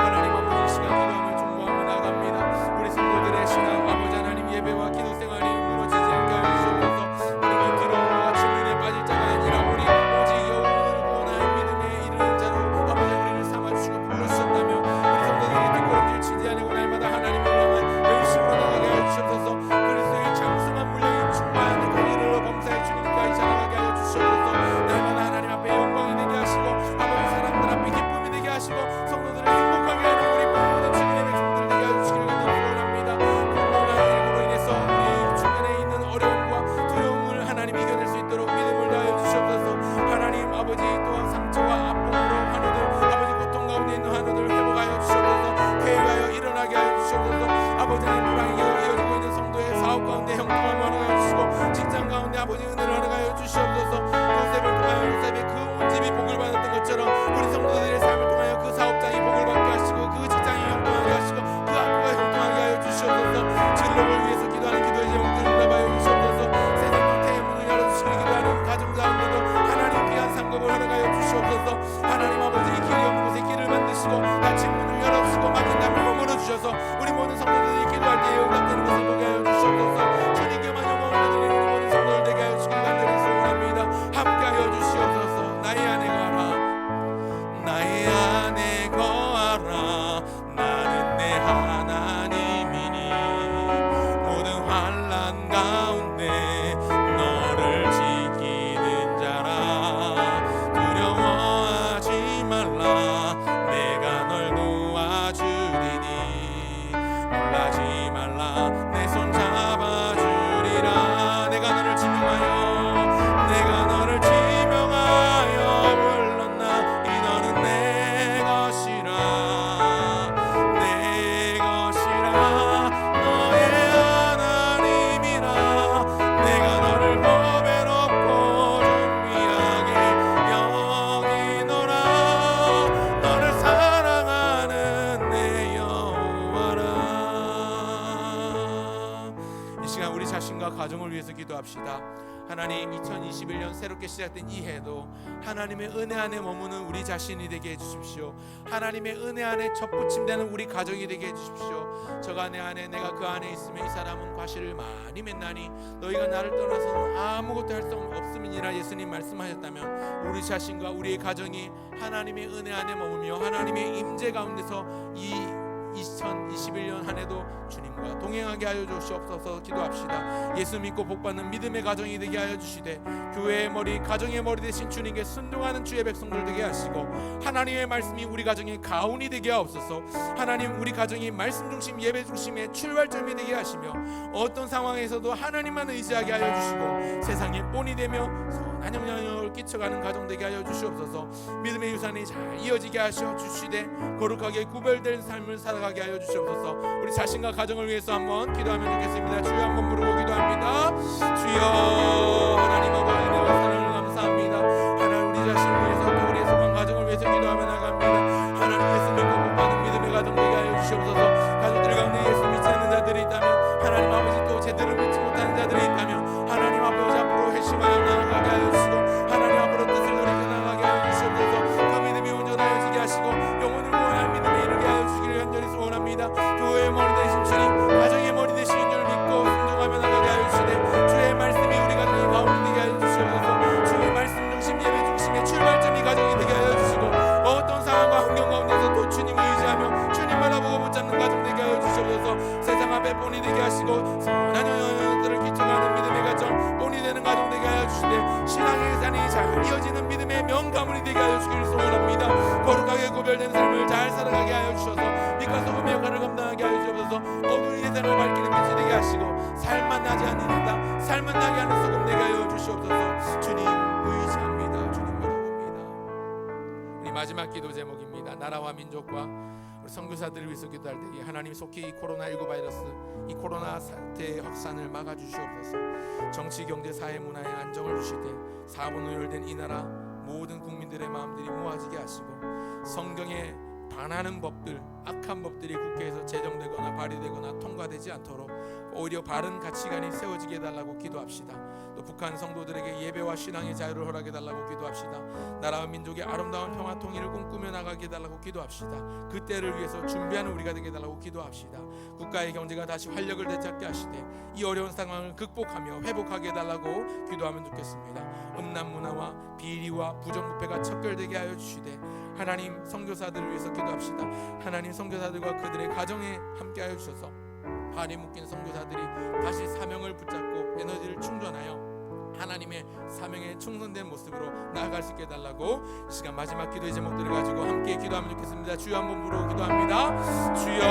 하나님 아버지, 이 시간 기도하며 중보하며 나갑니다. 우리 성도들의 신앙 아버지 하나님, 예배와 기도 생활이 무너지지 않게 하여 주시옵소서. 우리가 두려움과 질문에 빠질 자가 아니라 우리 오직 영혼을 구원하여 믿음에 이르는 자로 아버지 우리를 삼아주시고 부르셨다며 우리 성도들이 뒷걸음질 치지 않고 날마다 하나님을 향한 열심으로 나가게 하여 주시옵소서. 그리스도의 장성한 물량이 충만한 그 이르러 범사의 주님까지 자라가게 하여 주시옵소서. 날마다 하나님 앞에 영광이 되게 하시고 아버지 사람들 앞에 기쁨이 되게 하시고 성도들을 행복하게 하는 우리 모든 주님의 백성들 되게 하여 주시기를 간절합니다. 코로나19로 인해서 우리 주변에 있는 어려움과 두려움을 하나님 이겨낼 수 있도록 믿음을 다하여 주시옵소서. 하나님 아버지, 또한 상처와 아픔으로 환우들 아버지 고통 가운데 있는 환우들을 회복하여 주시옵소서. 회개하여 일어나게 하여 주시옵소서. 아버지 하나님, 불황이 이어지고 있는 성도의 사업 가운데 형통함을 허락하여 주시고 직장 가운데 아버지 은혜를 허락하여 주시옵소서. 요셉을 통하여 요셉의 그 온 집이 복을 받았던 것처럼 우리 성도들의 삶을 통하여 그 사업장이 복을 받게 하시고 그 직장이 형통하게 하시고 그 학교가 형통하게 하여 주시옵소서. 진로를 위해서 기도하는 기도의 제목들을 응답하여 주시옵소서. 새 생명태의 문을 열어주시기 기도하는 가정 가운데도 하나님 귀한 상급을 허락하여 주시옵소서. 하나님 아버지, 이 길이 없는 곳에 길을 만드시고 닫힌 문을 열어주시고 막힌 담을 허물어 주셔서 우리 모든 성도들이 기도할 때에 응답되는 것을 보게 하여 주시옵소서. 주님께만 영광을 드리는 우리 모든 성도들 되게 하여 주시길 간절히 소원합니다. 함께하여 주시옵소서. 나의 안에 거하라, 나의 안에 거하라. 나는 내 하나님이니 모든 환난 가운데 너를 지키는 자라. 두려워하지 말라, 내가 널 도와주리니. 놀라지 말라, 내 손 잡아주리라. 내가 너를 지명하여, 내가 너를 지명하여 불렀나. 이 너는 내 것이라, 내 것이라. 너의 하나님이라. 내가 너를 보배롭고 존귀하게 여기노라. 너를 사랑하는 내 여호와라. 이 시간 우리 자신과 가정을 위해서 기도합시다. 하나님, 2021년 새롭게 시작된 이 해도 하나님의 은혜 안에 머무는 우리 자신이 되게 해주십시오. 하나님의 은혜 안에 접붙임되는 우리 가정이 되게 해주십시오. 저가 내 안에, 내가 그 안에 있으면 이 사람은 과실을 많이 맺나니 너희가 나를 떠나서는 아무것도 할 수 없음이니라. 예수님 말씀하셨다면 우리 자신과 우리의 가정이 하나님의 은혜 안에 머무며 하나님의 임재 가운데서 이 2021년 한 해도 주님과 동행하게 하여 주시옵소서. 기도합시다. 예수 믿고 복받는 믿음의 가정이 되게 하여 주시되 교회의 머리, 가정의 머리 되신 주님께 순종하는 주의 백성들 되게 하시고 하나님의 말씀이 우리 가정의 가훈이 되게 하옵소서. 하나님, 우리 가정이 말씀 중심, 예배 중심의 출발점이 되게 하시며 어떤 상황에서도 하나님만 의지하게 하여 주시고 세상의 본이 되며 선한 영향력을 끼쳐가는 가정 되게 하여 주시옵소서. 믿음의 유산이 잘 이어지게 하셔 주시되 거룩하게 구별된 삶을 살아가게 하여 주시옵소서. 우리 자신과 가정을 위해서 한번 기도하면 좋겠습니다. 주여 한번 부르고 기도합니다. 주여, 하나님 아버지 은혜와 사랑을 감사합니다. 하나님, 우리 자신을 위해서 또 우리의 소망 가정을 위해서 기도하며 나갑니다. 하나님, 예수 믿고 복받는 믿음의 가정 되게 하여 주시옵소서. 가족들 가운데 예수 믿지 않는 자들이 있다면, 하나님 아버지 또 제대로 믿지 못하는 자들이 있다면 하나님 아버지 앞으로 회심하여 나아가게 하여 주시고 하나님 앞으로 뜻을 노리고 나아가게 하여 주시옵소서. 그 믿음이 온전하여지게 하시고 영혼을 구원할 믿음에 이르게 하여 주시기를 간절히 소원합니다. 교회의 머리 되신 주님, 가정의 머리 되신 줄 믿고 순종하며 나가게 하여 주시되 주의 말씀이 우리 가정의 가운데 되게 하여 주시옵소서. 주의 말씀 중심, 예배 중심의 출발점이 가정이 되게 하여 주시고 어떤 상황과 환경 가운데 없는 가정 되게 하여 주시옵소서. 세상 앞에 본이 되게 하시고 선한 영혼들을 기초하는 믿음의 가정, 본이 되는 가정 되게 하여 주시되 신앙의 산이 잘 이어지는 믿음의 명가문이 되게 하여 주기를 소원합니다. 거룩하게 구별된 삶을 잘 살아가게 하여 주셔서 빛과 소금의 역할을 감당하게 하여 주옵소서. 어두운 세상을 밝히는 빛이 되게 하시고 살만 나지 않는다, 살만 나게 하는 소금 되게 하여 주시옵소서. 주님 의지합니다. 주님 바라봅니다. 우리 마지막 기도 제목입니다. 나라와 민족과 우리 선교사들을 위해서 기도할 때에 하나님 속히 이 코로나19 바이러스, 이 코로나 사태의 확산을 막아주시옵소서. 정치, 경제, 사회, 문화에 안정을 주시되 사분오열된 이 나라 모든 국민들의 마음들이 모아지게 하시고 성경에 반하는 법들, 악한 법들이 국회에서 제정되거나 발의되거나 통과되지 않도록 오히려 바른 가치관이 세워지게 해달라고 기도합시다. 또 북한 성도들에게 예배와 신앙의 자유를 허락해 달라고 기도합시다. 나라와 민족의 아름다운 평화 통일을 꿈꾸며 나가게 해달라고 기도합시다. 그 때를 위해서 준비하는 우리가 되게 해달라고 기도합시다. 국가의 경제가 다시 활력을 되찾게 하시되 이 어려운 상황을 극복하며 회복하게 해달라고 기도하면 좋겠습니다. 음란 문화와 비리와 부정부패가 척결되게 하여 주시되 하나님 선교사들을 위해서 기도합시다. 하나님 선교사들과 그들의 가정에 함께하여 주셔서 발이 묶인 선교사들이 다시 사명을 붙잡고 에너지를 충전하여 하나님의 사명에 충성된 모습으로 나아갈 수 있게 해달라고 이 시간 마지막 기도의 제목들을 가지고 함께 기도하면 좋겠습니다. 주여 한번 부르고 기도합니다. 주여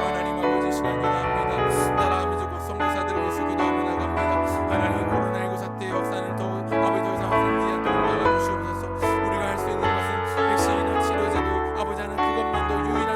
하나님 아버지 시간 기도합니다. 나라와 민족과 선교사들을 위해서 기도하며 나갑니다. 하나님 코로나19 사태의 역사는 더 아버지 더 이상 확산되지 않도록 막아주시옵소서. 우리가 할 수 있는 것은 백신이나 치료제도 아버지 하는 그것만도 유일한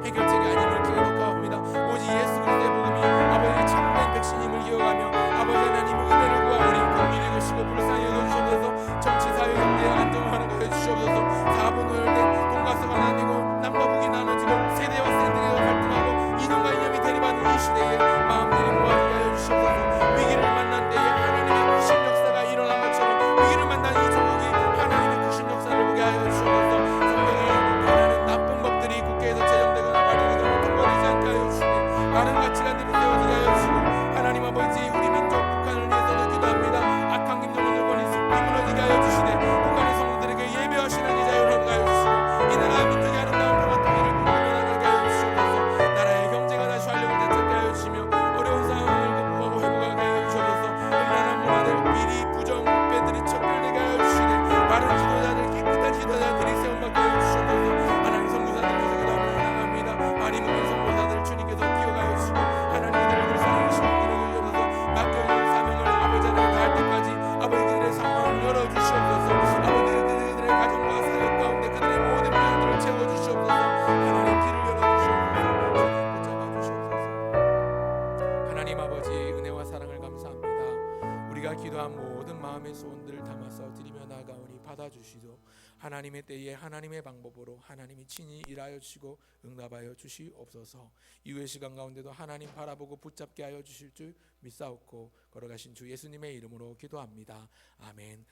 해결책이 아님을 기억합니다. 오직 예수 그리스도의 복음이 아버지의 참된 백신임을 기억하며 아버지 하나님의 은혜를 구하오니 국민이 되시고 불쌍히 여겨주시옵소서. 정치 사회 경제의 안정을 하는 거 해주시옵소서. 사분오열된 돈가스가 나뉘고 남과 북이 나눠지고 세대와 세대가 갈등하고 이념과 이념이 대립하는 이 시대에 마음들이 모아지게 하여 주시옵소서. 위기를 만난 때에 하나님의 크신 역사가 일어난 것처럼 위기를 만난 이 조국이 하나님의 크신 역사를 보게 하여 주시옵소서. 성경에 관하는 나쁜 법들이 국회에서 제정되거나 발의되거나 통과되지 않게 하여 주시니 바른 가치관들이 세워지게 하여 주시고 하나님 아버지 우리 민족 북한을 위해서도 기도합니다. 악한 김정은 정권이 숲이 무너지게 하여 주시되 북한의 성도들에게 예배와 신앙의 자유를 허락하여 주시고 이 나라 민족의 아름다운 평화 통일을 꿈꾸며 나가게 하여 주시옵소서. 나라의 경제가 다시 활력을 되찾게 하여 주시며 어려운 상황을 극복하고 회복하게 하여 주시옵소서. 음란한 문화들, 비리, 부정, 부패들이 척결되게 하여 주시되 바른 지도자들, 깨끗한 지도자들이 세움받게 하여 주시옵소서. 하나님 선교사들 위해서 기도하며 나갑니다. 많이 묶인 선교사들을 주님께서 기억하여 주시고 하나님 그들을 불쌍히 여기시고 기도하셔서 맡겨진 사명을 아버지 하나님 다할 때까지 아버지들의 상황을 열어주시옵소서. 아버지 그들의 가정과 사역 가운데 그들의 모든 필요들을 채워주시옵소서. 하나님 길을 열어주시옵소서. 붙잡아주시옵소서. 하나님 아버지 은혜와 사랑을 감사합니다. 우리가 기도한 모든 마음의 소원들을 담아서 드리며 나아가오니 받아주시고 하나님의 때에 하나님의 방법으로 하나님이 친히 일하여 주시고 응답하여 주시옵소서. 이후의 시간 가운데도 하나님 바라보고 붙잡게 하여 주실 줄 믿사옵고 걸어가신 주 예수님의 이름으로 기도합니다. 아멘.